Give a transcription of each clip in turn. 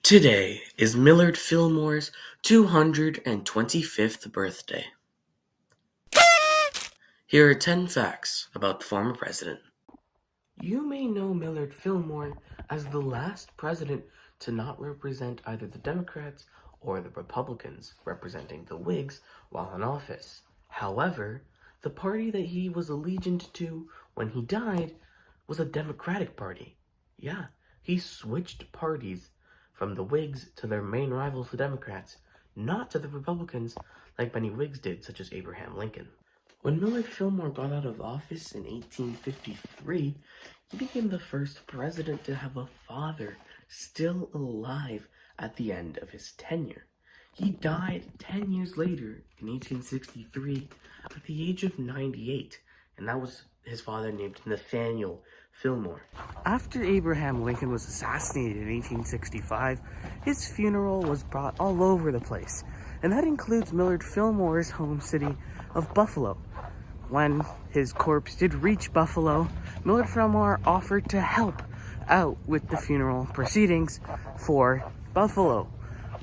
Today is Millard Fillmore's 225th birthday. Here are 10 facts about the former president. You may know Millard Fillmore as the last president to not represent either the Democrats or the Republicans, representing the Whigs while in office. However, the party that he was allegiant to when he died was a Democratic Party. Yeah, he switched parties from the Whigs to their main rivals, the Democrats, not to the Republicans like many Whigs did, such as Abraham Lincoln. When Millard Fillmore got out of office in 1853, he became the first president to have a father still alive at the end of his tenure. He died 10 years later in 1863 at the age of 98, and that was his father named Nathaniel Fillmore. After Abraham Lincoln was assassinated in 1865, his funeral was brought all over the place, and that includes Millard Fillmore's home city of Buffalo. When his corpse did reach Buffalo, Millard Fillmore offered to help out with the funeral proceedings for Buffalo.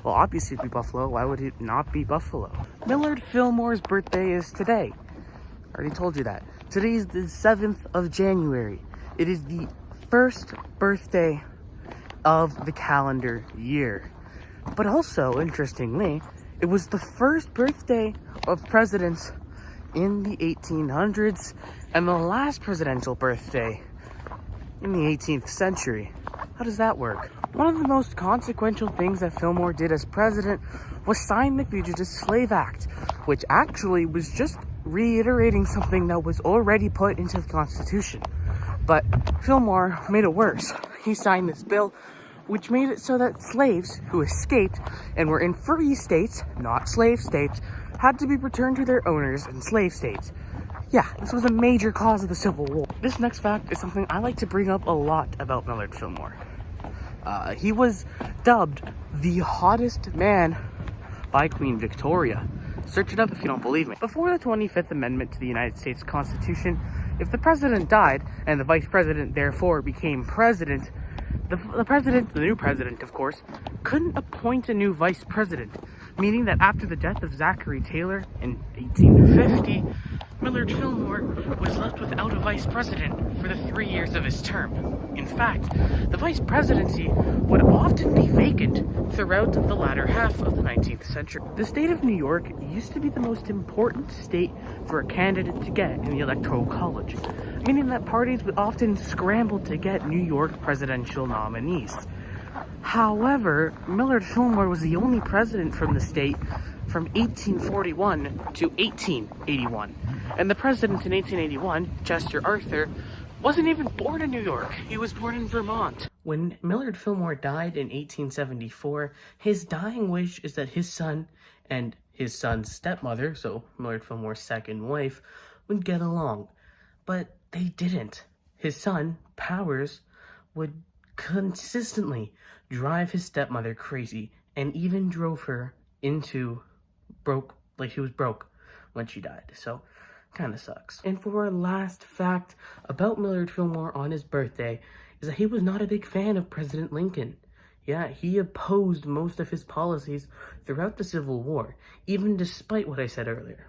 Well, obviously it'd be Buffalo. Why would it not be Buffalo? Millard Fillmore's birthday is today. I already told you that. Today is the 7th of January. It is the first birthday of the calendar year. But also, interestingly, it was the first birthday of presidents in the 1800s and the last presidential birthday in the 18th century. How does that work? One of the most consequential things that Fillmore did as president was sign the Fugitive Slave Act, which actually was just reiterating something that was already put into the Constitution. But Fillmore made it worse. He signed this bill, which made it so that slaves who escaped and were in free states, not slave states, had to be returned to their owners in slave states. Yeah, this was a major cause of the Civil War. This next fact is something I like to bring up a lot about Millard Fillmore. He was dubbed the hottest man by Queen Victoria. Search it up if you don't believe me. Before the 25th Amendment to the United States Constitution, if the president died and the vice president therefore became president, the new president, of course, couldn't appoint a new vice president, meaning that after the death of Zachary Taylor in 1850, Millard Fillmore was left without a vice president for the 3 years of his term. In fact, the vice presidency would often be vacant throughout the latter half of the 19th century. The state of New York used to be the most important state for a candidate to get in the Electoral College, meaning that parties would often scramble to get New York presidential nominees. However, Millard Fillmore was the only president from the state from 1841 to 1881. And the president in 1881, Chester Arthur, wasn't even born in New York. He was born in Vermont. When Millard Fillmore died in 1874, his dying wish is that his son and his son's stepmother, so Millard Fillmore's second wife, would get along. But they didn't. His son, Powers, would consistently drive his stepmother crazy and even drove her into she was broke when she died. So kind of sucks. And for our last fact about Millard Fillmore on his birthday is that he was not a big fan of President Lincoln. Yeah, he opposed most of his policies throughout the Civil War, even despite what I said earlier.